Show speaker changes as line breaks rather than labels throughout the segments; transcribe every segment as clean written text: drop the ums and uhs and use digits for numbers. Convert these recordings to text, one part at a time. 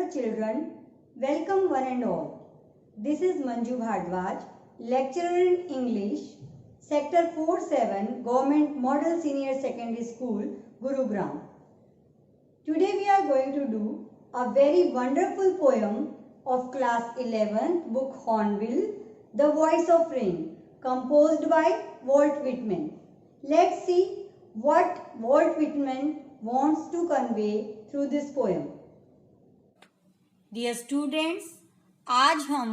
Dear children, welcome one and all. This is Manju Bhardwaj, lecturer in English, Sector 47, Government Model Senior Secondary School, Gurugram. Today we are going to do a very wonderful poem of class 11th, book Hornbill, The Voice of Rain, composed by Walt Whitman. Let's see what Walt Whitman wants to convey through this poem.
Dear students, आज हम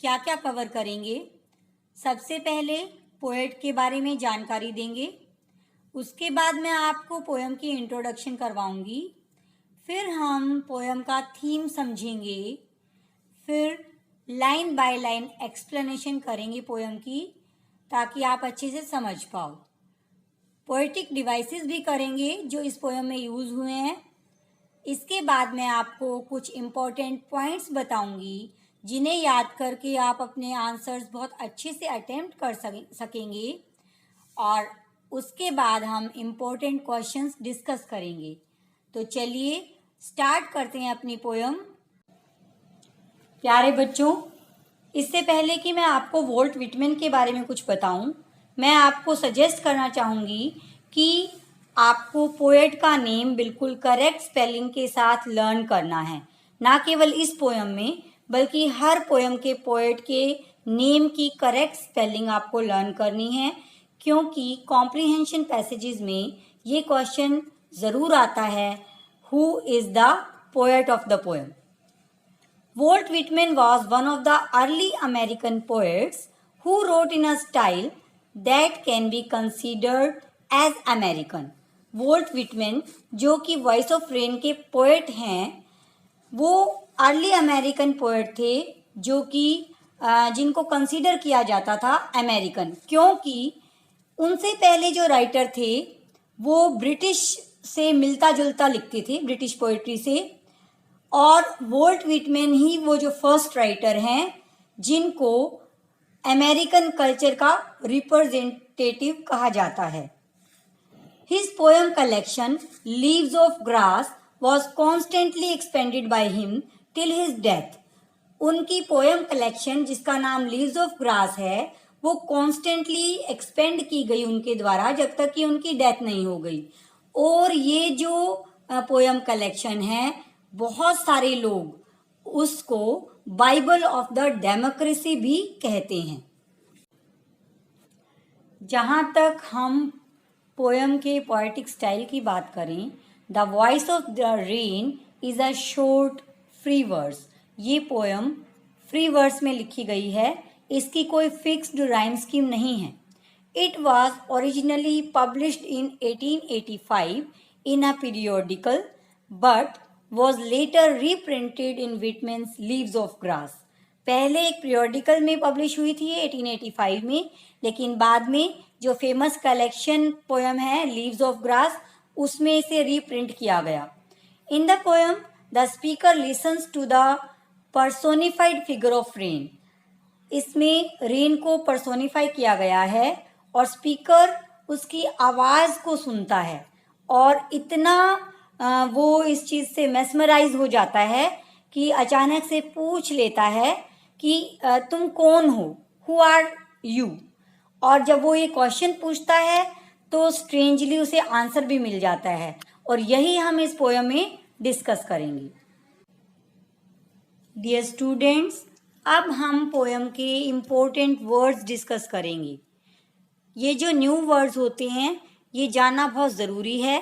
क्या क्या cover करेंगे। सबसे पहले poet के बारे में जानकारी देंगे, उसके बाद मैं आपको पोएम की इंट्रोडक्शन करवाऊंगी, फिर हम पोएम का थीम समझेंगे, फिर लाइन बाय लाइन एक्सप्लेनेशन करेंगे पोएम की, ताकि आप अच्छे से समझ पाओ। पोएटिक डिवाइसेस भी करेंगे जो इस पोएम में यूज़ हुए हैं। इसके बाद मैं आपको कुछ इम्पोर्टेंट पॉइंट्स बताऊंगी जिन्हें याद करके आप अपने आंसर्स बहुत अच्छे से अटेम्प्ट कर सकेंगे और उसके बाद हम इम्पोर्टेंट क्वेश्चंस डिस्कस करेंगे। तो चलिए स्टार्ट करते हैं अपनी पोएम। प्यारे बच्चों, इससे पहले कि मैं आपको वोल्ट विटमैन के बारे में कुछ बताऊं, मैं आपको सजेस्ट करना चाहूँगी कि आपको पोएट का नेम बिल्कुल करेक्ट स्पेलिंग के साथ लर्न करना है। ना केवल इस पोएम में बल्कि हर पोएम के पोएट के नेम की करेक्ट स्पेलिंग आपको लर्न करनी है, क्योंकि कॉम्प्रिहेंशन पैसेजेस में ये क्वेश्चन ज़रूर आता है, who is the poet of the poem. Walt Whitman was one of the early American poets who wrote in a style that can be considered as American. Volt Whitman जो कि voice of rain के poet हैं, वो early American poet थे जो कि जिनको consider किया जाता था अमेरिकन, क्योंकि उनसे पहले जो राइटर थे वो ब्रिटिश से मिलता जुलता लिखते थे, ब्रिटिश पोएट्री से, और वोल्ट विटमैन ही वो जो फर्स्ट राइटर हैं जिनको अमेरिकन कल्चर का रिप्रेजेंटेटिव कहा जाता है। His poem collection, Leaves of Grass, was constantly expanded by him till his death. उनकी पोएम कलेक्शन जिसका नाम लीव्स ऑफ ग्रास है, वो कॉन्स्टेंटली एक्सपेंड की गई उनके द्वारा जब तक कि उनकी डेथ नहीं हो गई। और ये जो पोएम कलेक्शन है, बहुत सारे लोग उसको बाइबल ऑफ द डेमोक्रेसी भी कहते हैं। जहाँ तक हम पोएम के पोएटिक स्टाइल की बात करें, the voice of the rain is a short free verse. ये पोएम फ्री वर्स में लिखी गई है, इसकी कोई फिक्स्ड राइम स्कीम नहीं है। It was originally published in 1885 in a periodical but was later reprinted in Whitman's leaves of grass. पहले एक पीरियोडिकल में पब्लिश हुई थी 1885 में, लेकिन बाद में जो फेमस कलेक्शन पोएम है लीव्स ऑफ ग्रास, उसमें इसे रीप्रिंट किया गया। In the poem the speaker listens to the personified figure of rain. इसमें रेन को पर्सोनिफाई किया गया है और स्पीकर उसकी आवाज़ को सुनता है और इतना वो इस चीज़ से मेस्मराइज हो जाता है कि अचानक से पूछ लेता है कि तुम कौन हो, हु आर यू। और जब वो ये क्वेश्चन पूछता है तो स्ट्रेंजली उसे आंसर भी मिल जाता है, और यही हम इस पोएम में डिस्कस करेंगे। डियर स्टूडेंट्स, अब हम पोएम के इम्पोर्टेंट वर्ड्स डिस्कस करेंगे। ये जो न्यू वर्ड्स होते हैं ये जानना बहुत ज़रूरी है,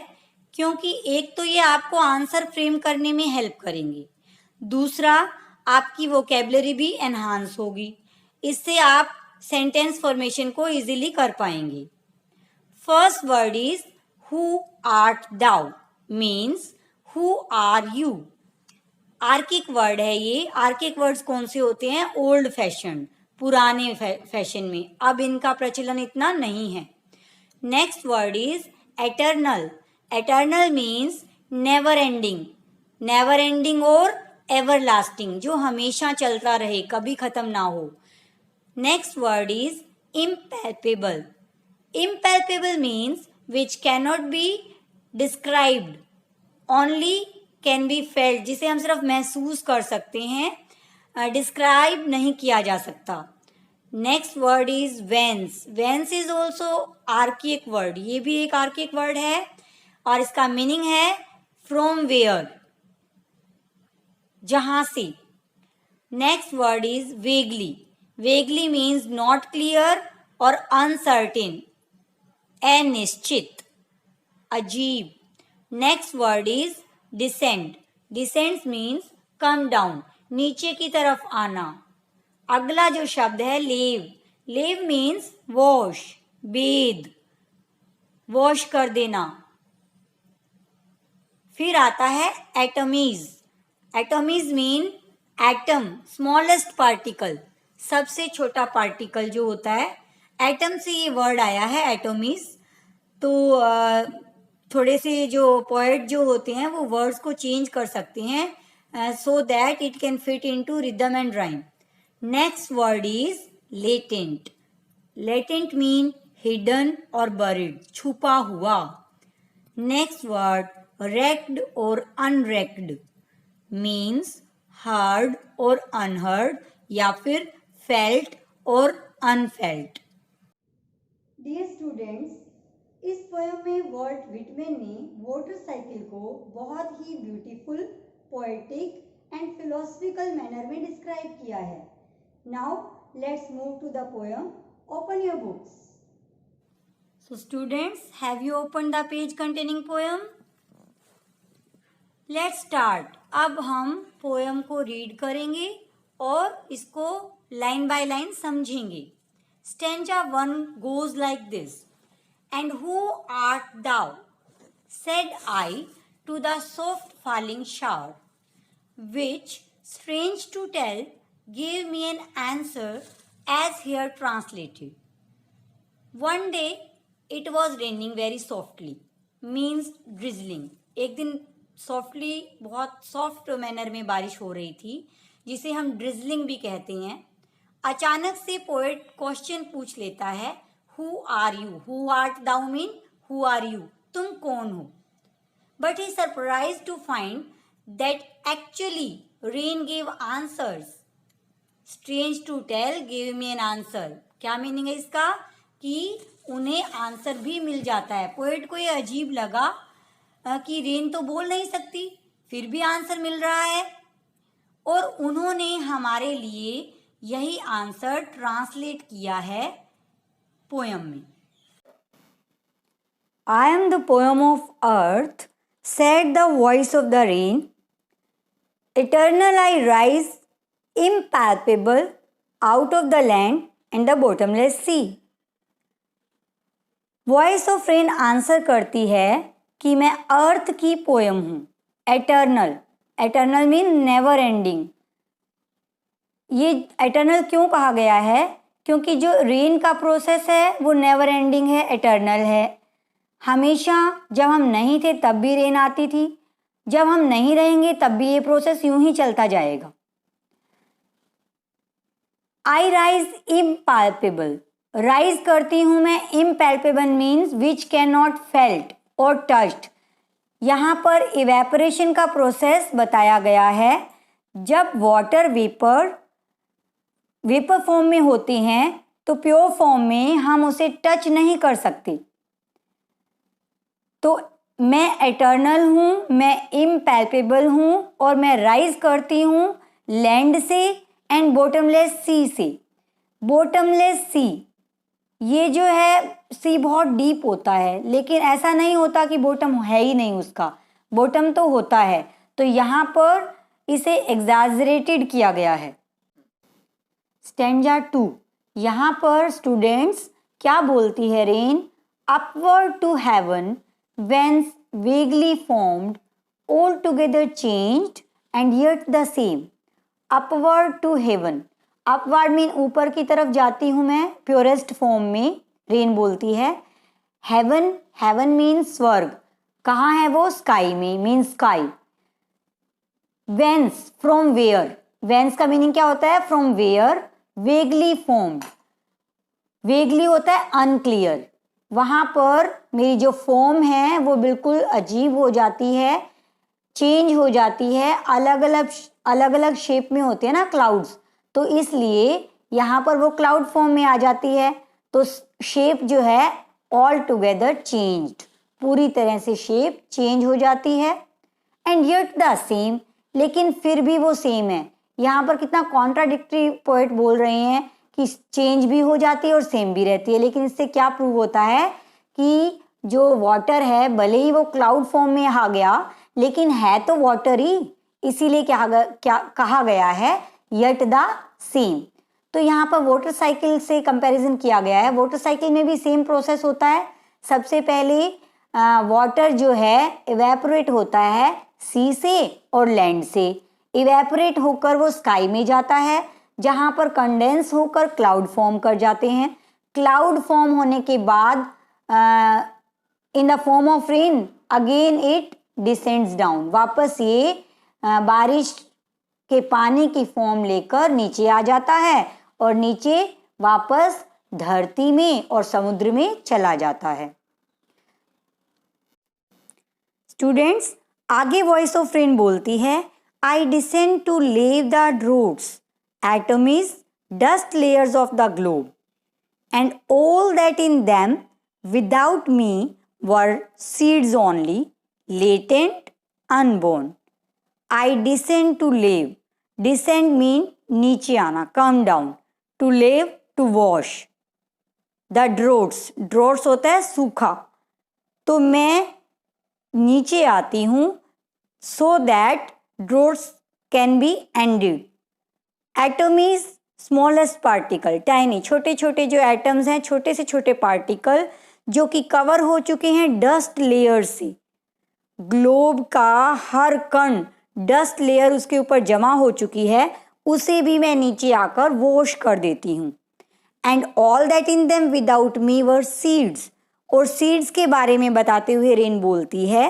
क्योंकि एक तो ये आपको आंसर फ्रेम करने में हेल्प करेंगे, दूसरा आपकी वोकेबलरी भी एनहांस होगी। इससे आप सेंटेंस फॉर्मेशन को इजीली कर पाएंगे। First word is who art thou, means who are you. Archaic word है ये। आर्किक वर्ड्स कौन से होते हैं? ओल्ड फैशन, पुराने फैशन में, अब इनका प्रचलन इतना नहीं है। Next word is eternal. Eternal means never ending, never ending और एवरलास्टिंग, जो हमेशा चलता रहे, कभी खत्म ना हो। Next word is impalpable. Impalpable means which cannot be described, only can be felt, जिसे हम सिर्फ महसूस कर सकते हैं, डिस्क्राइब नहीं किया जा सकता. Next word is whence. Whence is also archaic word. ये भी एक आर्किक वर्ड है और इसका मीनिंग है फ्रॉम वेयर, जहां से. Next word is vaguely. Vaguely means not clear और अनसर्टेन, अनिश्चित, अजीब. Next word is descent. Descent means come down, नीचे की तरफ आना. अगला जो शब्द है लेव. लेव मीन्स वॉश, बेद, वॉश कर देना. फिर आता है एटमीज. एटमीज मीन एटम, स्मॉलेस्ट पार्टिकल, सबसे छोटा पार्टिकल जो होता है. एटम से ये वर्ड आया है एटमीज. तो थोड़े से जो पोएट जो होते हैं वो वर्ड्स को चेंज कर सकते हैं so that it can fit into rhythm and rhyme. Next word is latent. Latent mean hidden और बरीड, छुपा हुआ. नेक्स्ट वर्ड रेक्ड और अनरेक्ड मीन्स हर्ड और अनहर्ड, या फिर फेल्ट और अनफेल्ट.
डियर स्टूडेंट्स, इस पोएम में वॉल्ट विटमैन ने मोटरसाइकिल को बहुत ही beautiful, poetic and philosophical manner में डिस्क्राइब किया है. Now let's move to the poem. Open your books.
So students, have you opened the page containing poem? Let's start. अब हम पोएम को रीड करेंगे और इसको लाइन बाय लाइन समझेंगे. Stanza 1 goes like this. And who art thou? Said I to the soft falling shower, which, strange to tell, gave me an answer as here translated. One day it was raining very softly, means drizzling. एक दिन softly, बहुत soft manner में बारिश हो रही थी, जिसे हम ड्रिजलिंग भी कहते हैं. अचानक से पोएट क्वेश्चन पूछ लेता है, who are you. Who art thou mean who are you, तुम कौन हो. But he surprise to find that actually rain gave answers. Strange to tell, give me an answer. क्या मीनिंग है इसका? कि उन्हें आंसर भी मिल जाता है. पोएट को ये अजीब लगा कि रेन तो बोल नहीं सकती, फिर भी आंसर मिल रहा है, और उन्होंने हमारे लिए यही आंसर ट्रांसलेट किया है पोएम में. आई am the poem of earth, said the voice of the rain. Eternal I rise impalpable out of the land and the bottomless sea. Voice of rain answer करती है कि मैं अर्थ की poem हूँ. Eternal. Eternal mean never ending. ये eternal क्यों कहा गया है? क्योंकि जो रेन का प्रोसेस है वो नेवर एंडिंग है, एटर्नल है. हमेशा जब हम नहीं थे तब भी रेन आती थी, जब हम नहीं रहेंगे तब भी ये प्रोसेस यूं ही चलता जाएगा. आई राइज इम्पाल्पेबल. राइज करती हूँ मैं. Impalpable means which can not felt और टच्ड. यहाँ पर इवेपोरेशन का प्रोसेस बताया गया है. जब वाटर वेपर फॉर्म में होती हैं तो प्योर फॉर्म में हम उसे टच नहीं कर सकते. तो मैं एटर्नल हूँ, मैं इम्पैल्पेबल हूँ और मैं राइज करती हूँ लैंड से एंड बॉटमलेस सी से. बॉटमलेस सी, ये जो है सी बहुत डीप होता है, लेकिन ऐसा नहीं होता कि बॉटम है ही नहीं उसका. बॉटम तो होता है. तो यहाँ पर इसे एग्जैजरेटेड किया गया है. स्टैंजा 2. यहाँ पर स्टूडेंट्स क्या बोलती है rain? Upward to heaven whence vaguely formed, altogether changed and yet the same. Upward to heaven. Upward mean ऊपर की तरफ जाती हूँ मैं, प्योरेस्ट फॉर्म में रेन बोलती है. हेवन, हेवन मीन स्वर्ग. कहाँ है वो? स्काई में, mean sky. Whence, from where. Whence का मीनिंग क्या होता है? From where. Vaguely formed. Vaguely होता है अनक्लियर. वहाँ पर मेरी जो फॉर्म है वो बिल्कुल अजीब हो जाती है, चेंज हो जाती है, अलग अलग शेप में होते हैं ना क्लाउड्स, तो इसलिए यहाँ पर वो क्लाउड फॉर्म में आ जाती है, तो शेप जो है ऑल टुगेदर चेंज्ड, पूरी तरह से शेप चेंज हो जाती है। एंड येट द सेम, लेकिन फिर भी वो सेम है। यहाँ पर कितना कॉन्ट्राडिक्टरी पोएट बोल रहे हैं कि चेंज भी हो जाती है और सेम भी रहती है, लेकिन इससे क्या प्रूव होता है कि जो वाटर है भले ही वो क्लाउड फॉर्म में आ गया, लेकिन है तो वाटर ही, इसीलिए क्या कहा गया है, येट द सेम। तो यहाँ पर वाटर साइकिल से कंपैरिजन किया गया है। वाटर साइकिल में भी सेम प्रोसेस होता है। सबसे पहले वाटर जो है इवेपोरेट होता है सी से और लैंड से। इवेपोरेट होकर वो स्काई में जाता है, जहाँ पर कंडेंस होकर क्लाउड फॉर्म कर जाते हैं। क्लाउड फॉर्म होने के बाद इन the form of rain again it descends down, वापस ये बारिश के पानी की फॉर्म लेकर नीचे आ जाता है और नीचे वापस धरती में और समुद्र में चला जाता है। स्टूडेंट्स, आगे वॉइस ऑफ रेन बोलती है, I descend to lave the droughts, atoms, dust layers of the globe, and all that in them without me were seeds only, latent, unborn. I descend to live. Descend mean नीचे आना, come down. To live, to wash. The droughts. Droughts होता है सूखा. तो मैं नीचे आती हूँ so that droughts can be ended. Atom is smallest particle, tiny. छोटे छोटे जो एटम्स हैं, छोटे से छोटे पार्टिकल जो कि कवर हो चुके हैं डस्ट लेयर से। ग्लोब का हर कण डस्ट लेयर उसके ऊपर जमा हो चुकी है, उसे भी मैं नीचे आकर वॉश कर देती हूँ। And all that in them without me were seeds, और सीड्स के बारे में बताते हुए रेन बोलती है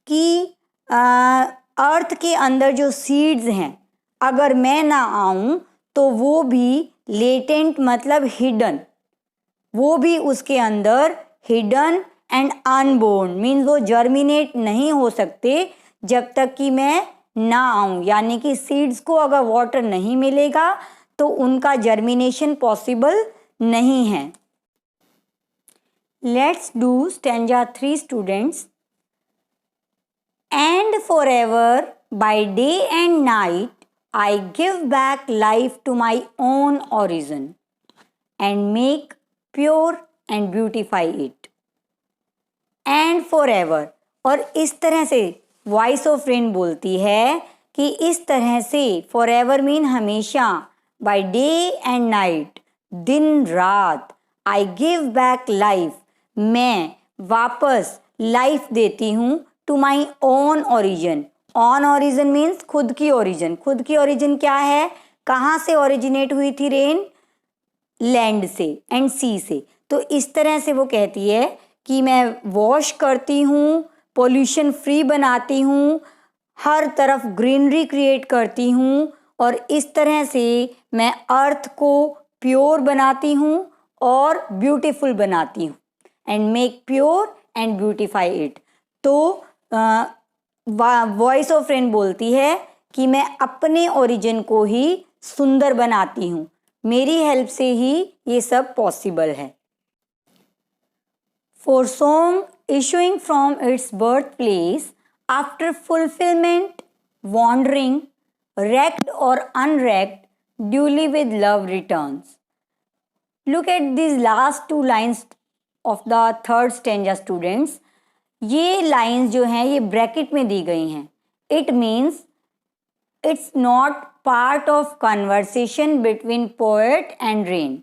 कि अर्थ के अंदर जो सीड्स हैं, अगर मैं ना आऊँ तो वो भी लेटेंट मतलब हिडन, वो भी उसके अंदर हिडन एंड अनबोर्न मीन्स वो जर्मिनेट नहीं हो सकते जब तक कि मैं ना आऊँ, यानी कि सीड्स को अगर वाटर नहीं मिलेगा तो उनका जर्मिनेशन पॉसिबल नहीं है। Let's do stanza 3 students. And forever by day and night I give back life to my own origin and make pure and beautify it. And forever, और इस तरह से वॉइस ऑफ रेन बोलती है कि इस तरह से, फॉर एवर मीन हमेशा, बाय डे एंड नाइट दिन रात, आई गिव बैक लाइफ मैं वापस लाइफ देती हूँ to my own origin. On origin means खुद की ओरिजिन। खुद की ओरिजिन क्या है, कहाँ से ओरिजिनेट हुई थी रेन, लैंड से एंड सी से। तो इस तरह से वो कहती है कि मैं वॉश करती हूँ, पोल्यूशन फ्री बनाती हूँ, हर तरफ ग्रीनरी क्रिएट करती हूँ, और इस तरह से मैं अर्थ को प्योर बनाती हूँ और ब्यूटीफुल बनाती हूँ। And make pure and beautify it. तो वॉइस ऑफ रेन बोलती है कि मैं अपने ओरिजिन को ही सुंदर बनाती हूँ, मेरी हेल्प से ही ये सब पॉसिबल है। For song issuing from its birthplace, after fulfillment, wandering, wrecked or unwrecked, duly with love returns. Look at these last 2 lines of the 3rd stanza students. ये lines जो हैं ये ब्रैकेट में दी गई हैं. It means it's not part of conversation between poet and rain.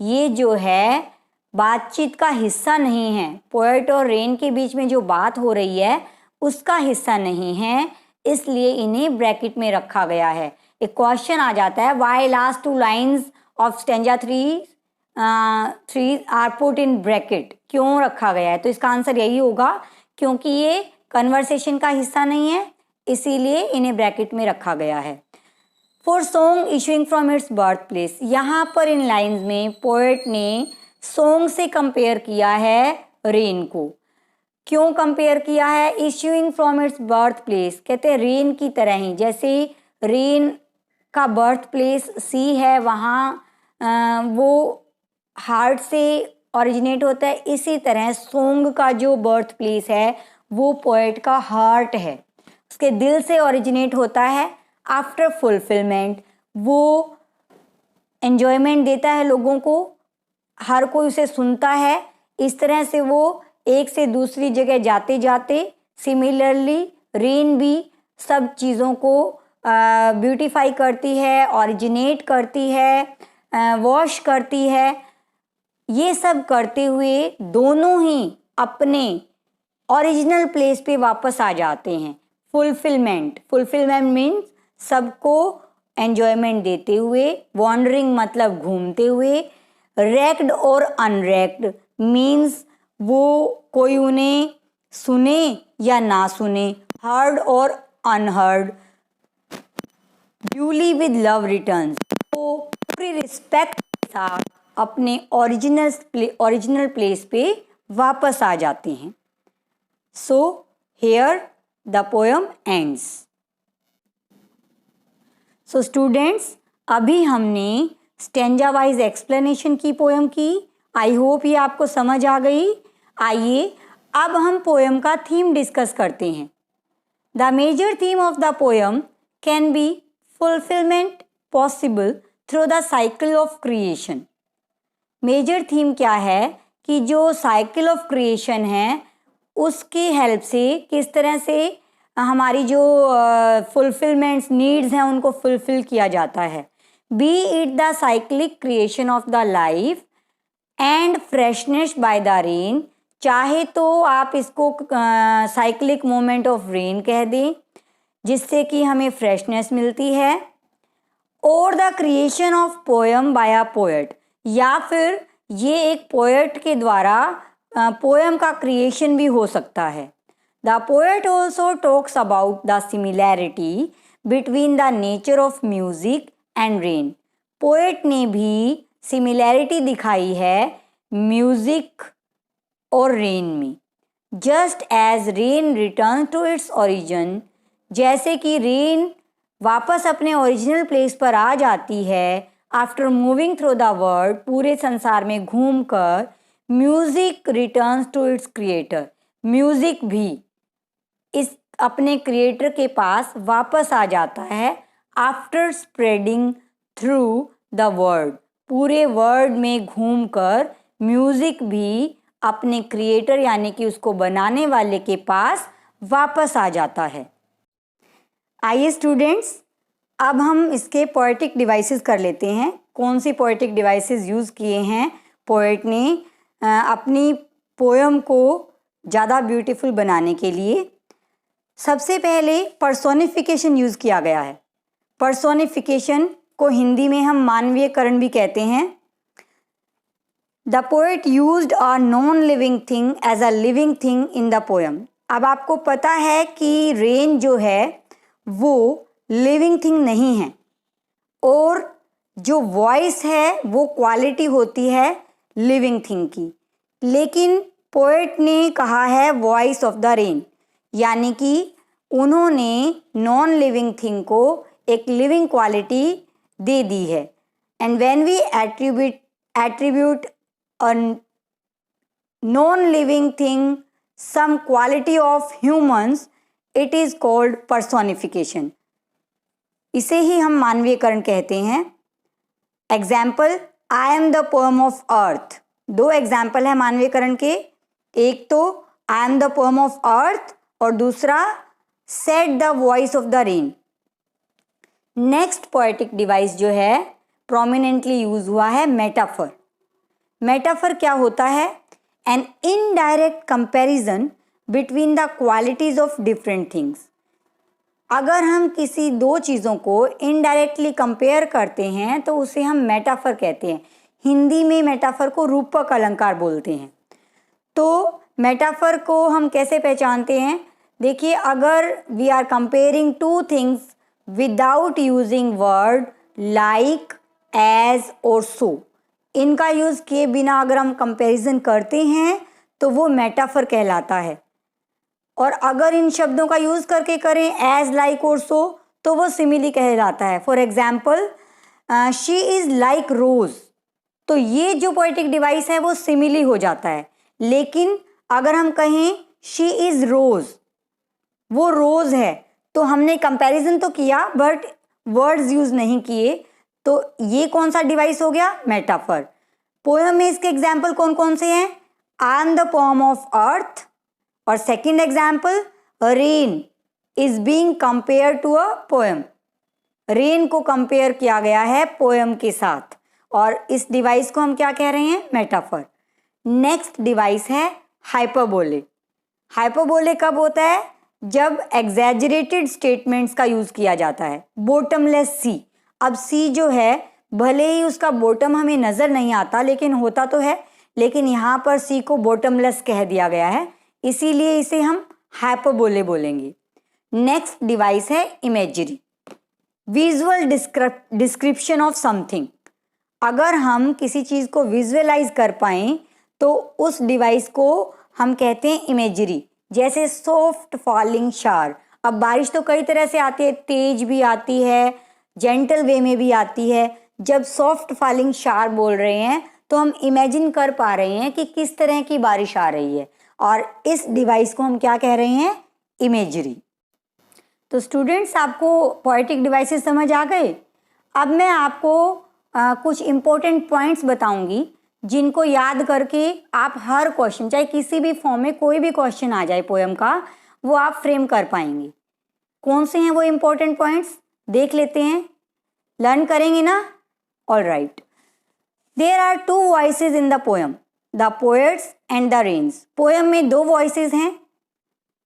ये जो है बातचीत का हिस्सा नहीं है, पोएट और रेन के बीच में जो बात हो रही है उसका हिस्सा नहीं है, इसलिए इन्हें ब्रैकेट में रखा गया है। एक क्वेश्चन आ जाता है, why last 2 lines of stanza 3 are put in bracket, क्यों रखा गया है? तो इसका आंसर यही होगा क्योंकि ये कन्वर्सेशन का हिस्सा नहीं है, इसीलिए इन्हें ब्रैकेट में रखा गया है। For song issuing from its birth place, यहाँ पर इन लाइन्स में पोएट ने सॉन्ग से कंपेयर किया है रेन को। क्यों कंपेयर किया है? Issuing from its birth place, कहते हैं रेन की तरह ही, जैसे रेन का बर्थ प्लेस सी है, वहाँ वो हार्ट से ओरिजिनेट होता है, इसी तरह सॉन्ग का जो बर्थ प्लेस है वो पोएट का हार्ट है, उसके दिल से ओरिजिनेट होता है। आफ्टर फुलफिलमेंट वो एन्जॉयमेंट देता है लोगों को, हर कोई उसे सुनता है, इस तरह से वो एक से दूसरी जगह जाते जाते सिमिलरली रेन भी सब चीज़ों को ब्यूटीफाई करती है, ओरिजिनेट करती है, वॉश करती है। ये सब करते हुए दोनों ही अपने ओरिजिनल प्लेस पे वापस आ जाते हैं। फुलफिलमेंट मीन्स सबको एन्जॉयमेंट देते हुए, वॉन्डरिंग मतलब घूमते हुए, रेक्ड और अनरेक्ड मीन्स वो कोई उन्हें सुने या ना सुने, हर्ड और unheard. Duly with love returns, वो पूरी रिस्पेक्ट के साथ अपने ओरिजिनल प्लेस पे वापस आ जाते हैं। So here the poem ends. So students, अभी हमने स्टेंजा वाइज एक्सप्लेनेशन की पोएम की। आई होप ये आपको समझ आ गई। आइए अब हम पोएम का थीम डिस्कस करते हैं। The major theme of the poem can be fulfilment possible through the cycle of creation. Major theme क्या है कि जो साइकिल ऑफ क्रिएशन है उसकी हेल्प से किस तरह से हमारी जो फुलफिलमेंट्स नीड्स हैं उनको फुलफिल किया जाता है। B it the cyclic creation of the life and freshness by the rain, चाहे तो आप इसको साइक्लिक मोमेंट ऑफ रेन कह दें जिससे कि हमें फ्रेशनेस मिलती है, और the creation of poem by a poet, या फिर ये एक पोएट के द्वारा पोएम का क्रिएशन भी हो सकता है। The poet also talks about the similarity between the nature of music and rain. Poet ने भी सिमिलैरिटी दिखाई है म्यूजिक और रेन में। Just as rain return to its origin, जैसे कि रेन वापस अपने ओरिजिनल प्लेस पर आ जाती है after moving through the world, पूरे संसार में घूमकर, music returns to its creator, music भी इस अपने क्रिएटर के पास वापस आ जाता है after spreading through the world, पूरे वर्ल्ड में घूमकर म्यूजिक भी अपने क्रिएटर यानी कि उसको बनाने वाले के पास वापस आ जाता है। आइए स्टूडेंट्स, अब हम इसके पोएटिक डिवाइसेस कर लेते हैं। कौन सी पोएटिक डिवाइसेस यूज़ किए हैं पोएट ने अपनी पोएम को ज़्यादा ब्यूटीफुल बनाने के लिए। सबसे पहले पर्सोनिफिकेशन यूज़ किया गया है। पर्सोनिफिकेशन को हिंदी में हम मानवीयकरण भी कहते हैं। The poet used a non living thing as a living thing in the poem. अब आपको पता है कि रेन जो है वो लिविंग थिंग नहीं है, और जो वॉइस है वो क्वालिटी होती है लिविंग थिंग की, लेकिन पोएट ने कहा है वॉइस ऑफ द रेन, यानी कि उन्होंने नॉन लिविंग थिंग को एक लिविंग क्वालिटी दे दी है। And when we attribute a non living thing some quality of humans, it is called personification। इसे ही हम मानवीयकरण कहते हैं। Example, I am the poem of अर्थ। दो एग्जाम्पल है मानवीयकरण के, एक तो आई am the poem of earth और दूसरा said the voice of the rain. Next poetic device जो है प्रोमिनेंटली यूज हुआ है मेटाफर। मेटाफर क्या होता है? An indirect comparison between the qualities of different things। अगर हम किसी दो चीज़ों को इनडायरेक्टली कंपेयर करते हैं तो उसे हम मेटाफर कहते हैं। हिंदी में मेटाफर को रूपक अलंकार बोलते हैं। तो मेटाफर को हम कैसे पहचानते हैं? देखिए, अगर we are comparing two things without using word like, as और सो, इनका यूज़ किए बिना अगर हम कंपैरिजन करते हैं तो वो मेटाफर कहलाता है। और अगर इन शब्दों का यूज़ करके करें एज, लाइक और सो, तो वो सिमिली कहलाता है. For example, she is like rose, तो ये जो पोएटिक डिवाइस है वो सिमिली हो जाता है. लेकिन अगर हम कहें शी इज़ रोज़, वो रोज़ है, तो हमने कंपैरिजन तो किया बट वर्ड्स यूज़ नहीं किए, तो ये कौन सा डिवाइस हो गया? मेटाफर. पोएम में इसके एग्जाम्पल कौन कौन से हैं? I am the poem of earth, और second example, rain is being compare to a poem. Rain को कंपेयर किया गया है पोएम के साथ, और इस डिवाइस को हम क्या कह रहे हैं? मेटाफर. नेक्स्ट डिवाइस है हाइपरबोले. हाइपरबोले कब होता है? जब एग्जैजरेटेड स्टेटमेंट्स का यूज किया जाता है. बॉटमलेस सी. अब सी जो है, भले ही उसका बॉटम हमें नजर नहीं आता, लेकिन होता तो है, लेकिन यहाँ पर सी को बॉटमलेस कह दिया गया है, इसीलिए इसे हम हाइपरबोले बोलेंगे. नेक्स्ट डिवाइस है imagery. Visual description of something. अगर हम किसी चीज़ को विजुअलाइज कर पाएं तो उस डिवाइस को हम कहते हैं इमेजरी. जैसे सॉफ्ट फॉलिंग शावर. अब बारिश तो कई तरह से आती है, तेज भी आती है, जेंटल वे में भी आती है. जब सॉफ्ट फॉलिंग शावर बोल रहे हैं तो हम इमेजिन कर पा रहे हैं कि किस तरह की बारिश आ रही है, और इस डिवाइस को हम क्या कह रहे हैं? इमेजरी. तो स्टूडेंट्स, आपको पोएटिक डिवाइसेस समझ आ गए. अब मैं आपको कुछ इम्पोर्टेंट पॉइंट्स बताऊंगी जिनको याद करके आप हर क्वेश्चन, चाहे किसी भी फॉर्म में कोई भी क्वेश्चन आ जाए पोएम का, वो आप फ्रेम कर पाएंगे. कौन से हैं वो इम्पोर्टेंट पॉइंट्स? देख लेते हैं. लर्न करेंगे ना? All right. There are two voices in the poem, the poet's and the rain's. Poem में दो वॉइसेस हैं,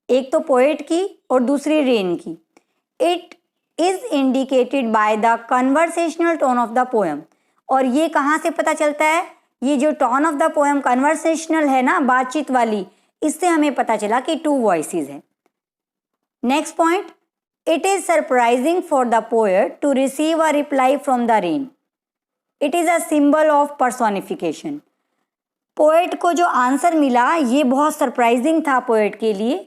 एक तो पोएट की और दूसरी रेन की. It is indicated by the conversational tone of the poem. और ये कहाँ से पता चलता है? ये जो tone of the poem conversational है ना, बातचीत वाली, इससे हमें पता चला कि टू वॉइसेस है. Next point, it is surprising for the poet to receive a reply from the rain. It is a symbol of personification. Poet को जो आंसर मिला ये बहुत सरप्राइजिंग था पोएट के लिए,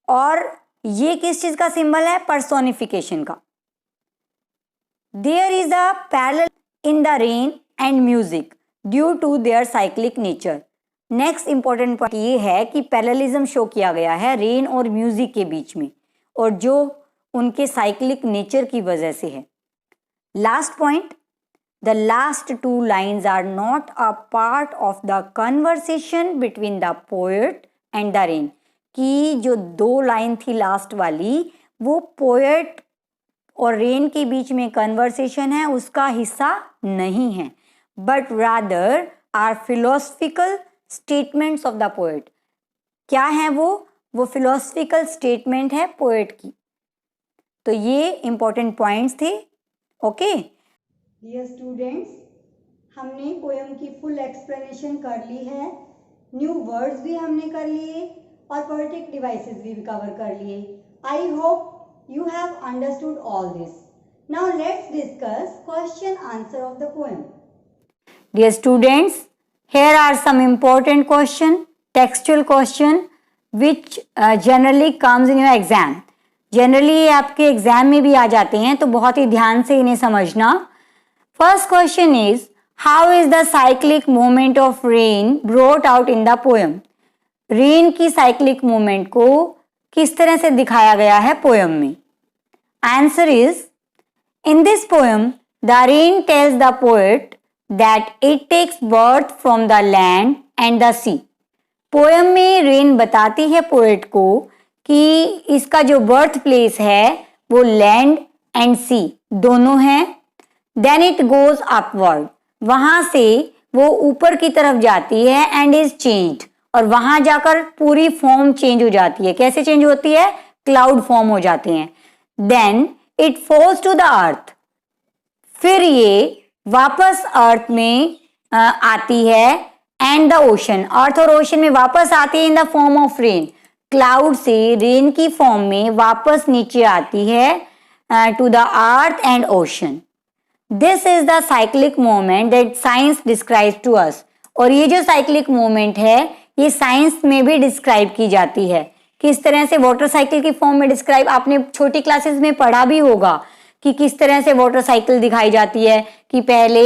और ये किस चीज का सिंबल है? पर्सोनिफिकेशन का. There is a parallel in the rain and music due to their cyclic nature. Next important point ये है कि पैरेललिज्म शो किया गया है रेन और म्यूजिक के बीच में, और जो उनके साइक्लिक नेचर की वजह से है. Last point, the last two lines are not a part of the conversation between the poet and the rain. कि जो दो लाइन थी लास्ट वाली, वो पोएट और रेन के बीच में कन्वर्सेशन है, उसका हिस्सा नहीं है, but rather are philosophical statements of the poet. क्या है वो फिलोसफिकल स्टेटमेंट है पोएट की. तो ये इंपॉर्टेंट पॉइंट्स थे. ओके
डियर स्टूडेंट्स, हमने पोएम की फुल एक्सप्लेनेशन कर ली है, न्यू वर्ड्स भी हमने कर लिए और पोएटिक डिवाइसेस भी कवर कर लिए. I hope you have understood all this. Now let's discuss question answer of the poem.
Dear students, here are some important question, textual question which generally comes in your exam. Generally ये आपके exam में भी आ जाते हैं, तो बहुत ही ध्यान से इन्हें समझना. First question is, how is the cyclic movement of rain brought out in the poem? Rain की साइक्लिक मूवमेंट को किस तरह से दिखाया गया है पोएम में? Answer is, in this poem the rain tells the poet that it takes birth from the land and the sea. Poem में रेन बताती है पोएट को कि इसका जो बर्थ प्लेस है वो लैंड एंड सी दोनों हैं. देन इट गोज अपवर्ड, वहां से वो ऊपर की तरफ जाती है, एंड इज चेंज्ड, और वहां जाकर पूरी फॉर्म चेंज हो जाती है. कैसे चेंज होती है? क्लाउड फॉर्म हो जाते हैं. Then it falls to the earth, फिर ये वापस अर्थ में आती है, एंड द ओशन, अर्थ और ओशन में वापस आती है in the form of rain. Cloud से रेन की फॉर्म में वापस नीचे आती है to the earth and ocean. This is the cyclic movement that science describes to us. और ये जो साइक्लिक मूवमेंट है ये साइंस में भी डिस्क्राइब की जाती है किस तरह से वाटर साइकिल की फॉर्म में डिस्क्राइब, आपने छोटी क्लासेस में पढ़ा भी होगा कि किस तरह से वाटर साइकिल दिखाई जाती है कि पहले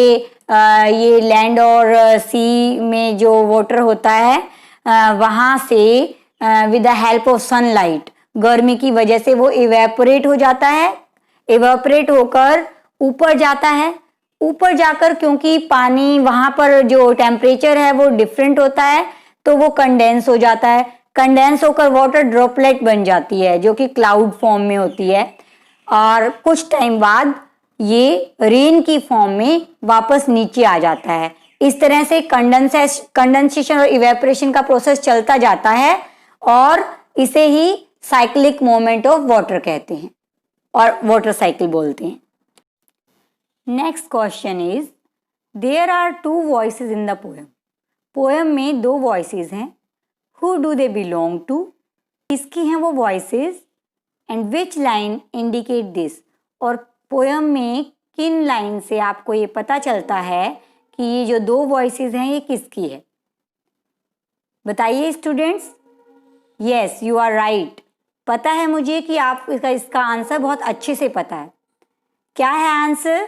ये लैंड और सी में जो वाटर होता है वहाँ से with the help of sunlight, गर्मी की वजह से वो इवेपोरेट हो जाता है, इवेपोरेट होकर ऊपर जाता है, ऊपर जाकर क्योंकि पानी वहां पर जो टेम्परेचर है वो डिफरेंट होता है तो वो कंडेंस हो जाता है, कंडेंस होकर वाटर ड्रॉपलेट बन जाती है जो कि क्लाउड फॉर्म में होती है और कुछ टाइम बाद ये रेन की फॉर्म में वापस नीचे आ जाता है। इस तरह से कंडेंसेशन और इवेपोरेशन का प्रोसेस चलता जाता है और इसे ही साइक्लिक मूवमेंट ऑफ वाटर कहते हैं और वाटर साइकिल बोलते हैं। Next question is there are two voices in the poem. Poem में दो वॉइसेस हैं। Who do they belong to, किसकी हैं वो voices, and which line indicate this, और पोएम में किन लाइन से आपको ये पता चलता है कि ये जो दो वॉइसेस हैं ये किसकी है। बताइए students. Yes, you are right. पता है मुझे कि आप इसका आंसर बहुत अच्छे से पता है। क्या है answer?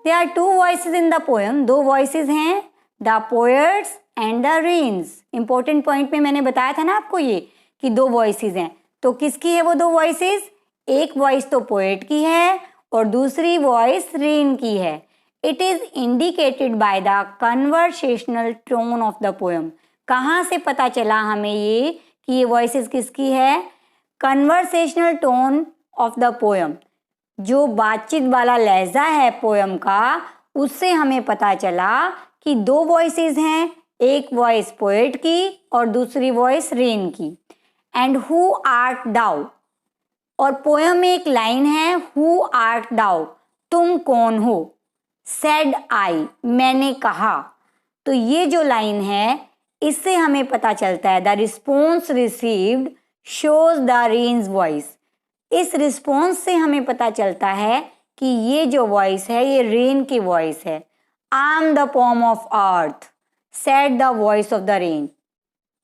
There are two voices in the poem. दो voices हैं, the poets and the rains. Important point में मैंने बताया था ना आपको ये कि दो voices हैं। तो किसकी है वो दो voices? एक voice तो poet की है और दूसरी voice rain की है। It is indicated by the conversational tone of the poem. कहाँ से पता चला हमें ये कि ये voices किसकी है? Conversational tone of the poem. जो बातचीत वाला लहजा है पोएम का, उससे हमें पता चला कि दो वॉइसेस हैं, एक वॉइस पोएट की और दूसरी वॉइस रेन की। एंड हु आर्ट दाउ, और पोएम में एक लाइन है हु आर्ट दाउ, तुम कौन हो। सेड आई, मैंने कहा। तो ये जो लाइन है इससे हमें पता चलता है the response received shows the rain's voice. इस रिस्पॉन्स से हमें पता चलता है कि ये जो वॉइस है ये रेन की वॉइस है। I am the poem of earth, said the voice of the rain.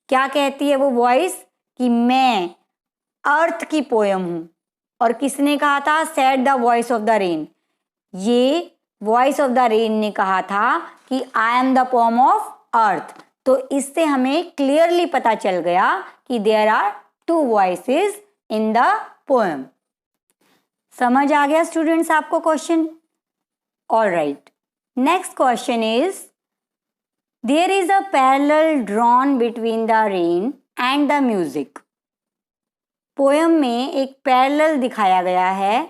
क्या कहती है वो वॉइस कि मैं अर्थ की पोयम हूं। और किसने कहा था? Said the voice of the rain. ये वॉइस ऑफ द रेन ने कहा था कि I am the poem of earth. तो इससे हमें क्लियरली पता चल गया कि there are two voices in the poem. समझ आ गया स्टूडेंट्स आपको question? All right, next question is there is a parallel drawn between the rain and the music. पोएम में एक पैरेलल दिखाया गया है,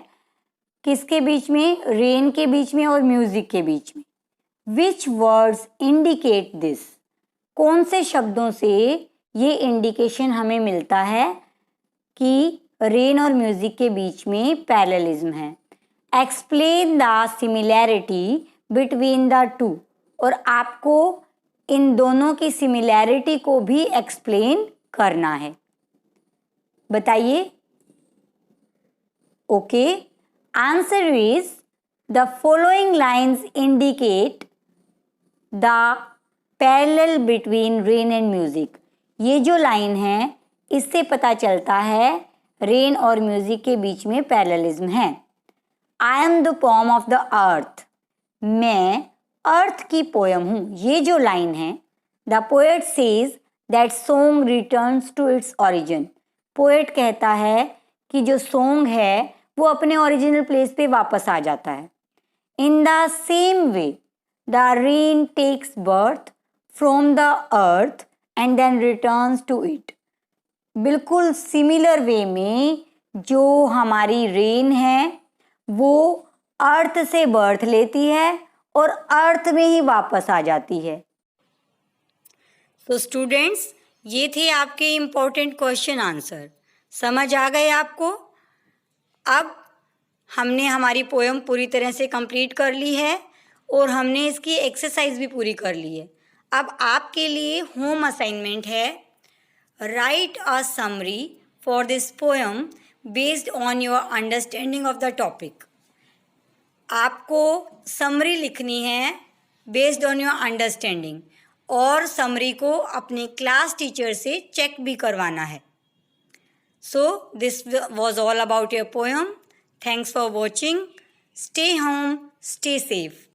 किसके बीच में? रेन के बीच में और म्यूजिक के बीच में। विच वर्ड्स इंडिकेट दिस, कौन से शब्दों से ये इंडिकेशन हमें मिलता है कि रेन और म्यूजिक के बीच में पैरेललिज्म है। Explain the similarity between the two, और आपको इन दोनों की सिमिलैरिटी को भी एक्सप्लेन करना है। बताइए। Okay, answer is the following lines indicate the parallel between rain and music. ये जो लाइन है इससे पता चलता है रेन और म्यूजिक के बीच में पैरेललिज्म है। I am the poem of the earth, मैं अर्थ की पोयम हूँ। ये जो लाइन है, the poet says that song returns to its origin. Poet कहता है कि जो सॉन्ग है वो अपने ओरिजिनल प्लेस पे वापस आ जाता है। In the same way the rain takes birth from the earth and then returns to it. बिल्कुल सिमिलर वे में जो हमारी रेन है वो अर्थ से बर्थ लेती है और अर्थ में ही वापस आ जाती है। तो स्टूडेंट्स, ये थे आपके इम्पोर्टेंट क्वेश्चन आंसर। समझ आ गए आपको? अब हमने हमारी पोएम पूरी तरह से कंप्लीट कर ली है और हमने इसकी एक्सरसाइज भी पूरी कर ली है। अब आपके लिए होम असाइनमेंट है, right a summary for this poem based on your understanding of the topic. आपको समरी लिखनी है बेस्ड ऑन योर अंडरस्टैंडिंग, और समरी को अपने क्लास टीचर से चेक भी करवाना है। So this was all about your poem. Thanks for watching. Stay home, stay safe.